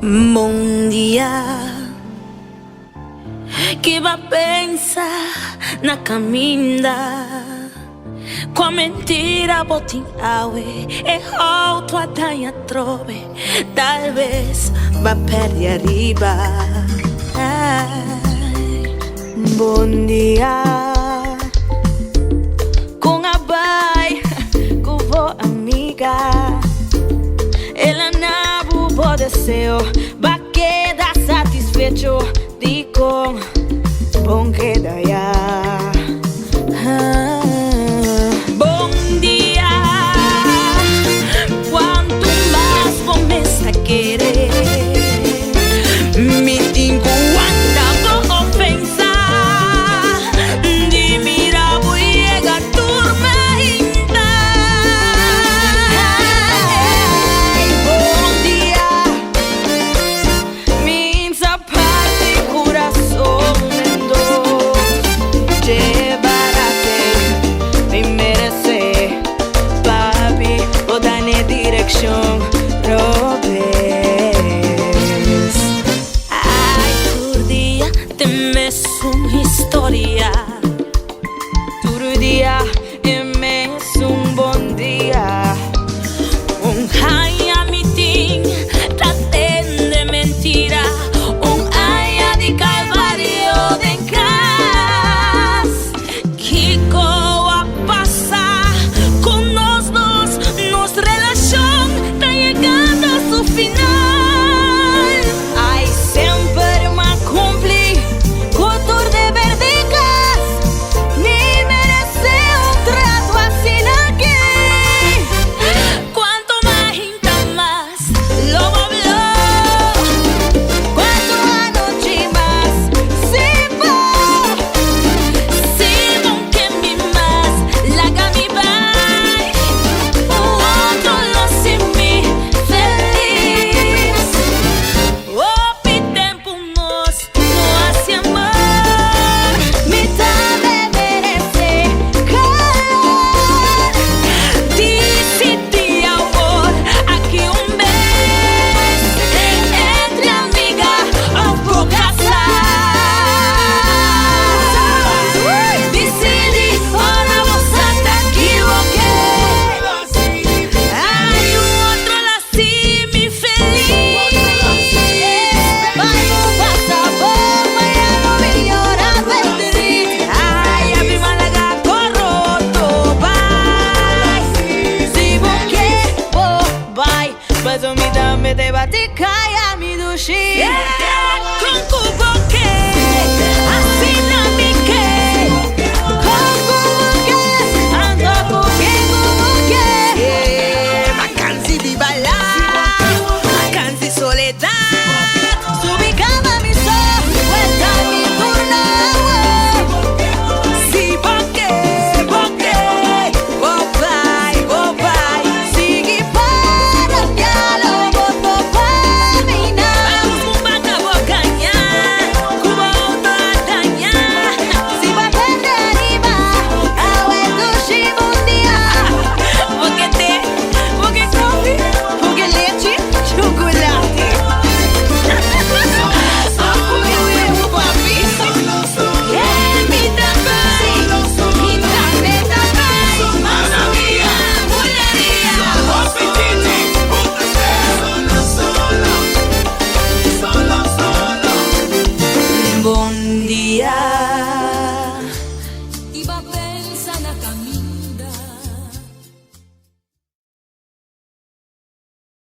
Bom dia, que vai pensar na caminda. Com a mentira botin awe e alto a tanha trove. Talvez vá perder arriba. Bom dia, com a bai, com boa amiga. Ela não bo deseo, va quedar satisfecho. Dico, bom queda ya. Bom dia, quanto mais começa a querer. Me digo anda com ofensa. De mirar boiega turma ainda. Bom dia, min zapati coração lento. Direction robes. Ai, todo dia temes uma história. Todo dia temes bom dia. Ai, a meeting traten de mentira. Ai, de calvario de cas. Kiko a passar com nós dois. Nos relação tá chegando a seu final. Ai, sempre me cumpri com tudo de verdade. Nem merece trato assim aqui. Quanto mais ainda mais logo hablou. Quanto a noite mais se bom que me mais larga me vai. O outro não se me feliz. O tempo nos hace amor. Me dá merece calor. Decidi amor aqui mês. Entre amiga ou vou casar. Decidi ora você tá equivocado. Ai, o outro lá se me feliz. Vai o passar mas eu não melhora perder. Ai, a prima laga corroto vai. Se você vai, mas o me dá me debate cai a me dushi. Com cubo que